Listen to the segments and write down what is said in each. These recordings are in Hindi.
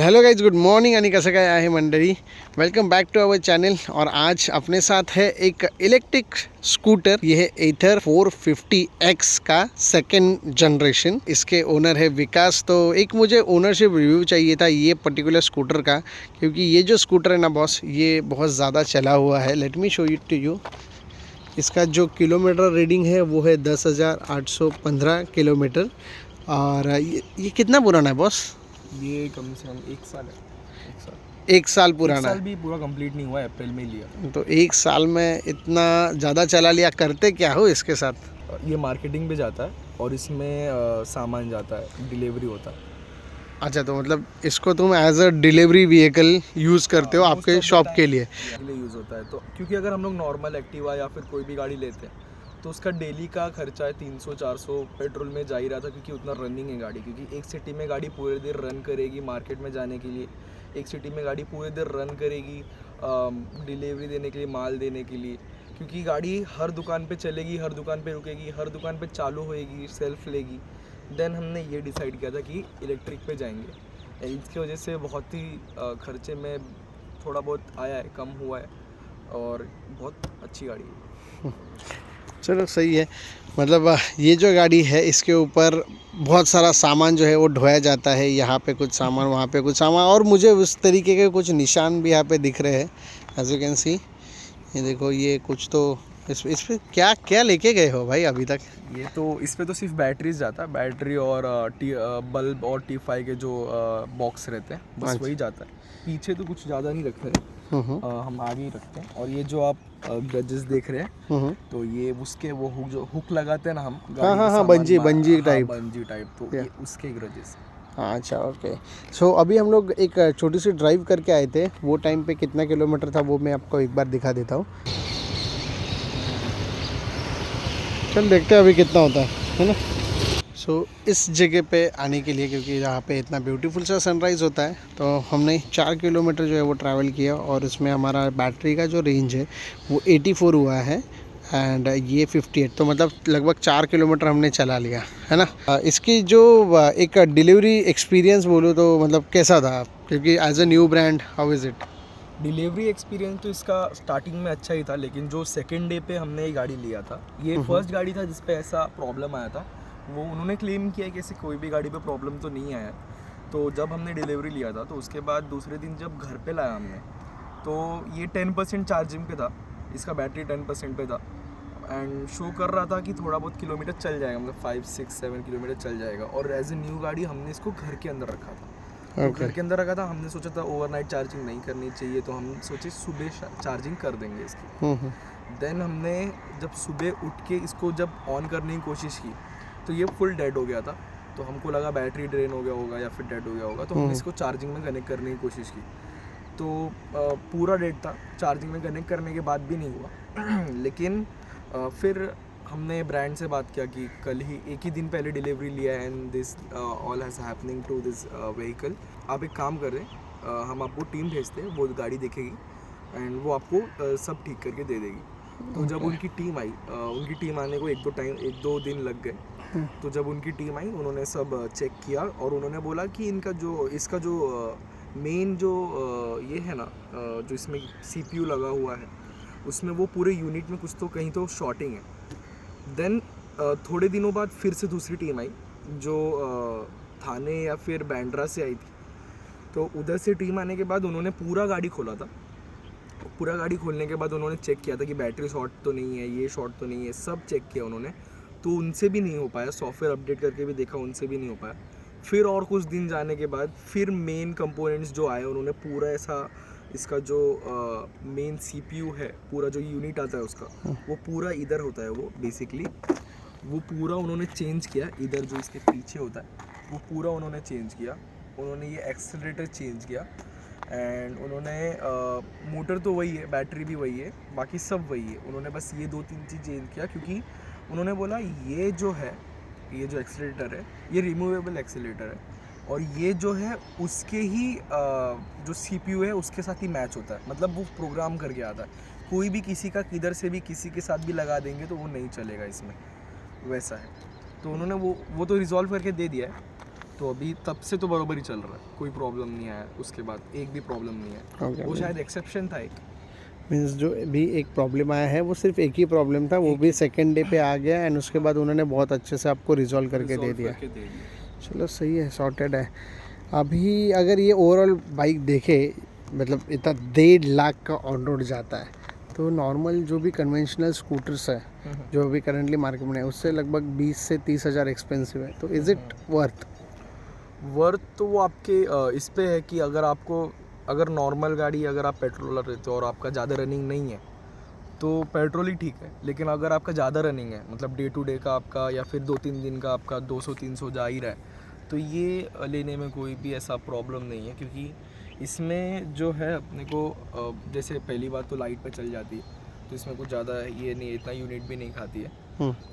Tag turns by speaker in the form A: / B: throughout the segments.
A: हेलो गाइज, गुड मॉर्निंग आणि कसं काय आहे मंडळी. Welcome back to our channel. और आज अपने साथ है एक इलेक्ट्रिक स्कूटर. ये है एथर 450X का सेकंड जनरेशन. इसके ओनर है विकास. तो एक मुझे ओनरशिप रिव्यू चाहिए था ये पर्टिकुलर स्कूटर का, क्योंकि ये जो स्कूटर है ना बॉस, ये बहुत ज़्यादा चला हुआ है. Let me show it to you. इसका जो किलोमीटर रीडिंग है वो है 10,815 किलोमीटर. और ये कितना पुराना है बॉस?
B: ये कम से कम 1 साल है.
A: 1 साल पुराना.
B: 1 साल भी पूरा कंप्लीट नहीं हुआ है, अप्रैल में लिया.
A: तो 1 साल में इतना ज़्यादा चला लिया. करते क्या हो इसके साथ?
B: ये मार्केटिंग पे जाता है और इसमें सामान जाता है, डिलीवरी होता है.
A: अच्छा, तो मतलब इसको तुम as a delivery vehicle use करते हो आपके शॉप के लिए?
B: यूज़ होता है. तो क्योंकि अगर हम लोग नॉर्मल एक्टिवा या फिर कोई भी गाड़ी लेते हैं तो उसका डेली का खर्चा है 300-400 पेट्रोल में जा ही रहा था, क्योंकि उतना रनिंग है गाड़ी. क्योंकि एक सिटी में गाड़ी पूरे दिन रन करेगी मार्केट में जाने के लिए, एक सिटी में गाड़ी पूरे दिन रन करेगी डिलीवरी देने के लिए, माल देने के लिए. क्योंकि गाड़ी हर दुकान पे चलेगी, हर दुकान पे रुकेगी, हर दुकान पे चालू होएगी, सेल्फ लेगी. देन हमने ये डिसाइड किया था कि इलेक्ट्रिक पे जाएंगे. इसकी वजह से बहुत ही खर्चे में थोड़ा बहुत आया है, कम हुआ है और बहुत अच्छी गाड़ी है.
A: चलो सही है. मतलब ये जो गाड़ी है इसके ऊपर बहुत सारा सामान जो है वो ढोया जाता है. यहाँ पे कुछ सामान, वहाँ पे कुछ सामान, और मुझे उस तरीके के कुछ निशान भी यहाँ पे दिख रहे हैं. एज यू कैन सी, ये देखो, ये कुछ तो इस पे क्या क्या लेके गए हो भाई अभी तक?
B: ये तो इस पे तो सिर्फ बैटरीज जाता है, बैटरी और बल्ब और T5 के जो बॉक्स रहते हैं, बस वही जाता है. पीछे तो कुछ ज़्यादा नहीं रखते हैं, हम आगे ही रखते हैं. और ये जो आप ग्रजेस देख रहे हैं, तो ये उसके वो हुक, जो हुक लगाते हैं ना हम,
A: हाँ, बंजी टाइप.
B: तो ये उसके ग्रजेस.
A: हाँ, अच्छा, ओके. सो अभी हम लोग एक छोटी सी ड्राइव करके आए थे. वो टाइम पे कितना किलोमीटर था वो मैं आपको एक बार दिखा देता हूँ. चल देखते हैं अभी कितना होता है ना. सो इस जगह पे आने के लिए, क्योंकि यहाँ पे इतना ब्यूटीफुल सा सनराइज़ होता है, तो हमने 4 किलोमीटर जो है वो ट्रैवल किया. और इसमें हमारा बैटरी का जो रेंज है वो 84 हुआ है एंड ये 58. तो मतलब लगभग 4 किलोमीटर हमने चला लिया है ना. इसकी जो एक डिलीवरी एक्सपीरियंस बोलो तो मतलब कैसा था? क्योंकि as a new brand, how is it?
B: Delivery experience तो इसका स्टार्टिंग में अच्छा ही था, लेकिन जो सेकेंड डे पे हमने ये गाड़ी लिया था, ये फर्स्ट गाड़ी था जिस पे ऐसा प्रॉब्लम आया था. वो उन्होंने क्लेम किया कि ऐसे कोई भी गाड़ी पे प्रॉब्लम तो नहीं आया. तो जब हमने डिलीवरी लिया था तो उसके बाद दूसरे दिन जब घर पे लाया हमने, तो ये 10% चार्जिंग पे था, इसका बैटरी 10% पे था. एंड शो कर रहा था कि थोड़ा बहुत किलोमीटर चल जाएगा, मतलब 5-6-7 किलोमीटर चल जाएगा. और एज ए न्यू गाड़ी हमने इसको घर के अंदर रखा था. तो घर के अंदर रखा था, हमने सोचा था ओवरनाइट चार्जिंग नहीं करनी चाहिए, तो हम सोचे सुबह चार्जिंग कर देंगे इसकी. देन हमने जब सुबह उठ के इसको जब ऑन करने की कोशिश की तो ये फुल डेड हो गया था. तो हमको लगा बैटरी ड्रेन हो गया होगा या फिर डेड हो गया होगा, तो हमने इसको चार्जिंग में कनेक्ट करने की कोशिश की. तो पूरा डेड था, चार्जिंग में कनेक्ट करने के बाद भी नहीं हुआ. लेकिन फिर हमने ब्रांड से बात किया कि कल ही, एक ही दिन पहले डिलीवरी लिया है and this all has happening to this vehicle. आप एक काम कर रहे हैं, हम आपको टीम भेजते हैं, वो गाड़ी देखेगी एंड वो आपको सब ठीक करके दे देगी. तो जब उनकी टीम आई, उनकी टीम आने को 1-2 दिन लग गए. तो जब उनकी टीम आई, उन्होंने सब चेक किया और उन्होंने बोला कि इसका जो मेन जो ये है ना, जो इसमें CPU लगा हुआ है, उसमें वो पूरे यूनिट में कुछ तो कहीं तो शॉर्टिंग है. देन थोड़े दिनों बाद फिर से दूसरी टीम आई, जो थाने या फिर बैंड्रा से आई थी. तो उधर से टीम आने के बाद उन्होंने पूरा गाड़ी खोला था. पूरा गाड़ी खोलने के बाद उन्होंने चेक किया था कि बैटरी शॉर्ट तो नहीं है, ये शॉर्ट तो नहीं है, सब चेक किया उन्होंने. तो उनसे भी नहीं हो पाया, सॉफ्टवेयर अपडेट करके भी देखा, उनसे भी नहीं हो पाया. फिर और कुछ दिन जाने के बाद फिर मेन कंपोनेंट्स जो आए, उन्होंने पूरा ऐसा, इसका जो मेन CPU है, पूरा जो यूनिट आता है उसका, वो पूरा इधर होता है, वो बेसिकली वो पूरा उन्होंने चेंज किया. इधर जो इसके पीछे होता है वो पूरा उन्होंने चेंज किया. उन्होंने ये एक्सेलरेटर चेंज किया एंड उन्होंने मोटर तो वही है, बैटरी भी वही है, बाकी सब वही है. उन्होंने बस ये 2-3 चीज़ चेंज किया, क्योंकि उन्होंने बोला ये जो है, ये जो एक्सेलरेटर है, ये रिमूवेबल एक्सेलरेटर है और ये जो है उसके ही जो CPU है उसके साथ ही मैच होता है. मतलब वो प्रोग्राम करके आता है, कोई भी किसी का किधर से भी किसी के साथ भी लगा देंगे तो वो नहीं चलेगा इसमें, वैसा है. तो उन्होंने वो तो रिजॉल्व करके दे दिया है. तो अभी तब से तो बराबर ही चल रहा है, कोई प्रॉब्लम नहीं आया उसके बाद, एक भी प्रॉब्लम नहीं है।
A: ओके,
B: वो शायद एक्सेप्शन था एक।
A: मीन्स जो भी एक प्रॉब्लम आया है वो सिर्फ एक ही प्रॉब्लम था, वो भी सेकेंड डे पे आ गया एंड उसके बाद उन्होंने बहुत अच्छे से आपको रिजॉल्व करके दे दिया। चलो सही है, सॉर्टेड है। अभी अगर ये ओवरऑल बाइक देखे, मतलब इतना 1.5 लाख का ऑन रोड जाता है, तो नॉर्मल जो भी कन्वेंशनल स्कूटर्स है जो अभी करंटली मार्केट में है उससे लगभग 20 से 30 हज़ार एक्सपेंसिव है, तो इज़ इट वर्थ?
B: तो वो आपके इस पे है कि अगर आपको, अगर नॉर्मल गाड़ी अगर आप पेट्रोलर रहते हो और आपका ज़्यादा रनिंग नहीं है तो पेट्रोल ही ठीक है। लेकिन अगर आपका ज़्यादा रनिंग है, मतलब डे टू डे का आपका या फिर 2-3 दिन का आपका 200-300 जा ही रहा है, तो ये लेने में कोई भी ऐसा प्रॉब्लम नहीं है। क्योंकि इसमें जो है अपने को जैसे पहली बात तो लाइट पे चल जाती है, तो इसमें कुछ ज़्यादा ये नहीं, इतना यूनिट भी नहीं खाती है।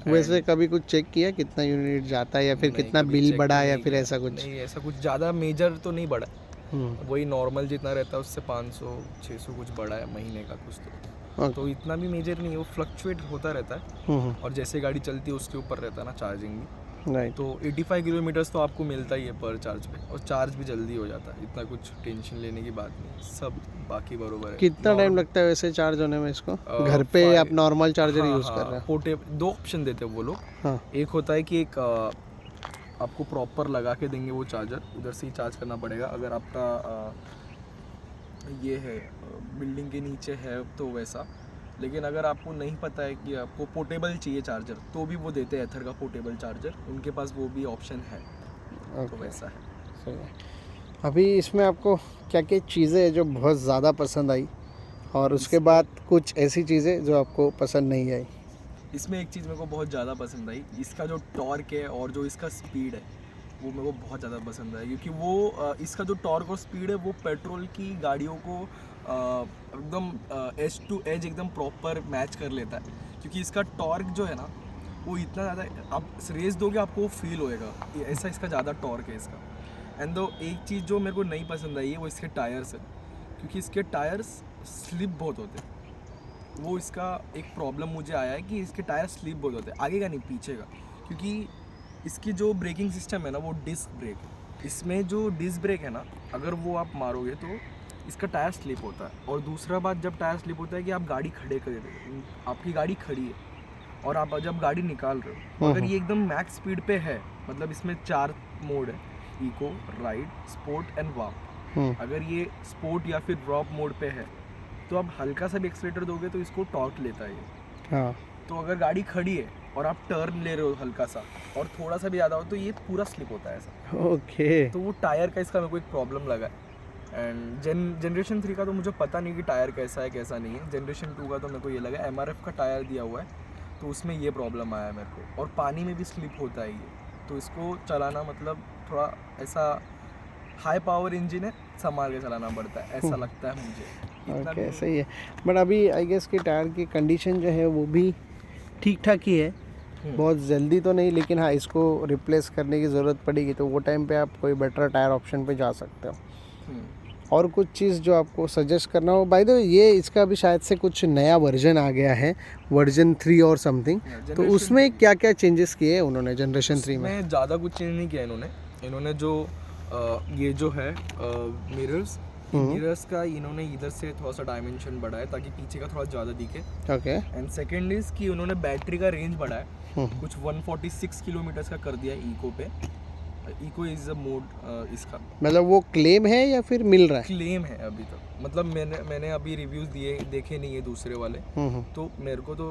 A: वैसे कभी कुछ चेक किया कितना यूनिट जाता है या फिर
B: नहीं,
A: कितना
B: कभी
A: बिल
B: check
A: बढ़ा या
B: नहीं
A: फिर
B: किया।
A: ऐसा कुछ?
B: नहीं, ऐसा कुछ ज़्यादा मेजर तो नहीं बढ़ा,
A: हम्म,
B: वही नॉर्मल जितना रहता है उससे 500-600 कुछ बढ़ा है महीने का कुछ
A: ओके,
B: तो इतना भी मेजर नहीं है, वो फ्लक्चुएट होता रहता है। और जैसे गाड़ी चलती है उसके ऊपर रहता है ना चार्जिंग भी,
A: राइट।
B: तो 85 किलोमीटर्स तो आपको मिलता ही है पर चार्ज पे, और चार्ज भी जल्दी हो जाता है, इतना कुछ टेंशन लेने की बात नहीं, सब बाकी बरोबर है।
A: कितना टाइम लगता है वैसे चार्ज होने में इसको? घर पे
B: five-
A: आप नॉर्मल चार्जर यूज़ कर रहे हो?
B: पोर्टेबल 2 ऑप्शन देते हैं वो लोग।
A: हाँ,
B: एक होता है कि एक आपको प्रॉपर लगा के देंगे वो चार्जर, उधर से ही चार्ज करना पड़ेगा। अगर आपका ये है बिल्डिंग के नीचे है तो वैसा, लेकिन अगर आपको नहीं पता है कि आपको पोर्टेबल चाहिए चार्जर, तो भी वो देते हैं एथर का पोर्टेबल चार्जर, उनके पास वो भी ऑप्शन है, तो
A: ओके,
B: वैसा है।
A: सही है। अभी इसमें आपको क्या क्या चीज़ें हैं जो बहुत ज़्यादा पसंद आई और उसके बाद कुछ ऐसी चीज़ें जो आपको पसंद नहीं आई?
B: इसमें एक चीज़ मेरे को बहुत ज़्यादा पसंद आई, इसका जो टॉर्क है और जो इसका स्पीड है वो मेरे को बहुत ज़्यादा पसंद है। क्योंकि वो इसका जो टॉर्क और स्पीड है वो पेट्रोल की गाड़ियों को एकदम एज टू एज एकदम प्रॉपर मैच कर लेता है। क्योंकि इसका टॉर्क जो है ना वो इतना ज़्यादा, आप रेस दोगे आपको वो फील होएगा, ऐसा इसका ज़्यादा टॉर्क है इसका। एंड दो एक चीज़ जो मेरे को नहीं पसंद आई है वो इसके टायर्स है, क्योंकि इसके टायर्स स्लिप बहुत होते हैं। वो इसका एक प्रॉब्लम मुझे आया है कि इसके टायर स्लिप बहुत होते हैं, आगे का नहीं पीछे का। क्योंकि इसकी जो ब्रेकिंग सिस्टम है ना वो डिस्क ब्रेक है, इसमें जो डिस्क ब्रेक है ना अगर वो आप मारोगे तो इसका टायर स्लिप होता है। और दूसरा बात, जब टायर स्लिप होता है कि आप गाड़ी खड़े कर रहे हो, आपकी गाड़ी खड़ी है और आप जब गाड़ी निकाल रहे हो, अगर ये एकदम मैक्स स्पीड पे है, मतलब इसमें 4 मोड है, eco, ride, sport and warp. अगर ये स्पोर्ट या फिर वार्प मोड पे है तो आप हल्का सा भी एक्सीलेटर दोगे तो इसको टॉर्क लेता है ये।
A: हाँ,
B: तो अगर गाड़ी खड़ी है और आप टर्न ले रहे हो हल्का सा और थोड़ा सा भी ज़्यादा हो तो ये पूरा स्लिप होता है ऐसा।
A: ओके,
B: तो वो टायर का इसका मेरे को एक प्रॉब्लम लगा है। एंड जनरेशन 3 का तो मुझे पता नहीं कि टायर कैसा है कैसा नहीं है। जनरेशन 2 का तो मेरे को ये लगा, MRF का टायर दिया हुआ है तो उसमें ये प्रॉब्लम आया मेरे को। और पानी में भी स्लिप होता है ये, तो इसको चलाना मतलब थोड़ा ऐसा हाई पावर इंजन है, संभाल के चलाना पड़ता है, ऐसा लगता है मुझे। इतना
A: ओके,
B: भी-
A: सही है। बट अभी आई गेस कि टायर की कंडीशन जो है वो भी ठीक ठाक ही है, बहुत जल्दी तो नहीं, लेकिन हाँ इसको रिप्लेस करने की ज़रूरत पड़ेगी तो वो टाइम पे आप कोई बेटर टायर ऑप्शन पे जा सकते हो।
B: हम्म।
A: और कुछ चीज़ जो आपको सजेस्ट करना हो, बाय द वे ये इसका भी शायद से कुछ नया वर्जन आ गया है, वर्जन 3 और समथिंग, तो
B: Generation
A: उसमें
B: 3
A: क्या क्या चेंजेस किए हैं उन्होंने जनरेशन 3 में?
B: इसमें ज़्यादा कुछ चेंज नहीं किया इन्होंने जो ये जो है मिरर्स का इन्होंने इधर से थोड़ा सा डायमेंशन बढ़ाया ताकि पीछे का थोड़ा ज़्यादा दिखे।
A: ओके,
B: एंड सेकेंड इज़ कि उन्होंने बैटरी का रेंज बढ़ाया, कुछ 146 किलोमीटर्स का कर दिया इको पे। इको इज़ अ मोड इसका
A: मतलब वो क्लेम है या फिर मिल रहा है?
B: क्लेम है अभी तक, मतलब मैंने अभी रिव्यूज़ देखे नहीं है दूसरे वाले, तो मेरे को तो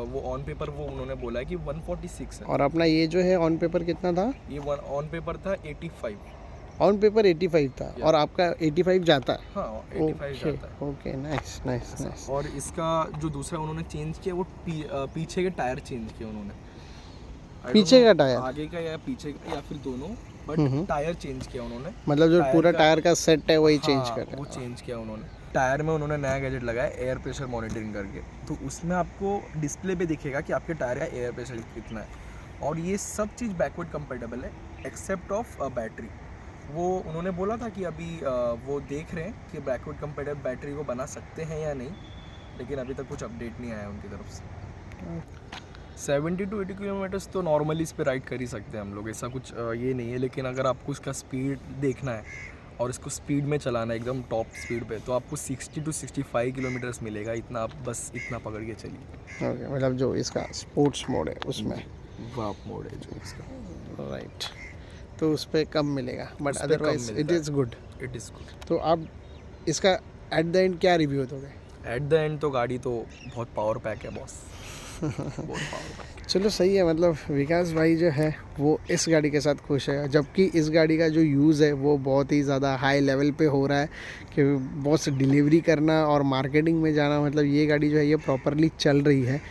B: वो ऑन पेपर वो उन्होंने बोला है कि 146 है।
A: और अपना ये जो है ऑन पेपर कितना था?
B: ये ऑन पेपर था 85।
A: ऑन पेपर 85 था और आपका 85 जाता है?
B: हाँ 85 जाता है।
A: Okay, nice nice nice.
B: और इसका जो दूसरा उन्होंने चेंज किया वो पीछे के टायर चेंज किए उन्होंने। I don't
A: पीछे
B: know,
A: का टायर?
B: आगे का या पीछे का या फिर दोनों, बट टायर चेंज किया उन्होंने।
A: मतलब जो
B: टायर
A: पूरा
B: का-
A: टायर का सेट है वही चेंज
B: हाँ,
A: कर
B: वो
A: रहे
B: चेंज किया उन्होंने। टायर में उन्होंने नया गैजेट लगाया, एयर प्रेशर मॉनिटरिंग करके, तो उसमें आपको डिस्प्ले पे दिखेगा कि आपके टायर का एयर प्रेशर कितना है। और ये सब चीज़ बैकवर्ड कंपेटेबल है एक्सेप्ट ऑफ बैटरी। वो उन्होंने बोला था कि अभी वो देख रहे हैं कि बैकवर्ड कंपेटेबल बैटरी को बना सकते हैं या नहीं, लेकिन अभी तक कुछ अपडेट नहीं आया उनकी तरफ से। 70 to 80 किलोमीटर्स तो नॉर्मली इस पे राइड कर ही सकते हैं हम लोग, ऐसा कुछ ये नहीं है। लेकिन अगर आपको इसका स्पीड देखना है और इसको स्पीड में चलाना है एकदम टॉप स्पीड पे, तो आपको 60 to 65 किलोमीटर्स मिलेगा। इतना आप बस इतना पकड़ के चलिए।
A: ओके, मतलब जो इसका स्पोर्ट्स मोड है उसमें
B: वाप मोड है जो इसका,
A: राइट, तो उस पर कम मिलेगा, बट
B: उस पे कम
A: अदरवाइज इट
B: मिलता है।
A: Is good.
B: It is good.
A: तो आप इसका एट द एंड क्या रिव्यू दोगे?
B: एट द एंड तो गाड़ी तो बहुत पावर पैक है बॉस, बहुत पावर पैक।
A: चलो सही है, मतलब विकास भाई जो है वो इस गाड़ी के साथ खुश है, जबकि इस गाड़ी का जो यूज़ है वो बहुत ही ज़्यादा हाई लेवल पे हो रहा है कि बहुत डिलीवरी करना और मार्केटिंग में जाना, मतलब ये गाड़ी जो है ये प्रॉपरली चल रही है।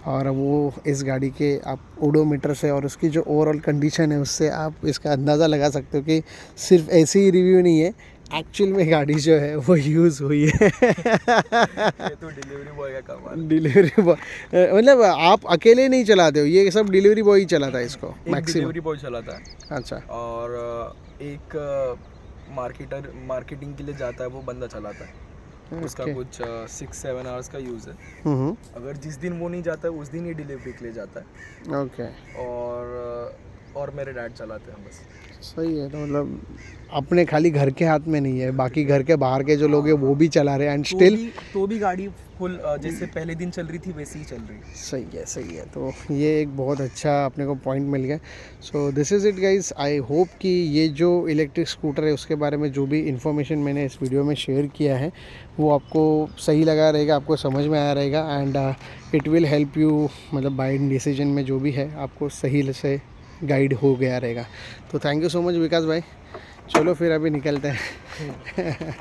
A: और वो इस गाड़ी के आप ओडोमीटर से और उसकी जो ओवरऑल कंडीशन है उससे आप इसका अंदाज़ा लगा सकते हो कि सिर्फ ऐसे ही रिव्यू नहीं है, एक्चुअल में गाड़ी जो है वो यूज़ हुई है।
B: ये तो डिलीवरी बॉय का कमाल है।
A: डिलीवरी बॉय, मतलब आप अकेले नहीं चलाते हो, ये सब डिलीवरी बॉय ही चलाता है इसको
B: एक
A: मैक्सिमम?
B: डिलीवरी बॉय चलाता है
A: अच्छा,
B: और एक मार्केटिंग के लिए जाता है वो बंदा चलाता है। उसका
A: ओके।
B: कुछ 6-7 आवर्स का यूज़ है।
A: हम्म,
B: अगर जिस दिन वो नहीं जाता है उस दिन ही डिलीवरी के लिए जाता है।
A: ओके,
B: और मेरे डैड चलाते हैं बस।
A: सही है। तो मतलब अपने खाली घर के हाथ में नहीं है, बाकी घर के बाहर के जो लोग हैं वो भी चला रहे हैं एंड स्टिल
B: तो भी गाड़ी फुल जैसे पहले दिन चल रही थी वैसे ही चल रही है।
A: सही है, सही है। तो ये एक बहुत अच्छा अपने को पॉइंट मिल गया। So this is it guys, I hope कि ये जो इलेक्ट्रिक स्कूटर है उसके बारे में जो भी इन्फॉर्मेशन मैंने इस वीडियो में शेयर किया है वो आपको सही लगा रहेगा, आपको समझ में आया रहेगा and it will help you, मतलब बाइंग डिसीजन में जो भी है आपको सही से गाइड हो गया रहेगा। तो थैंक यू सो मच विकास भाई, चलो फिर अभी निकलते हैं।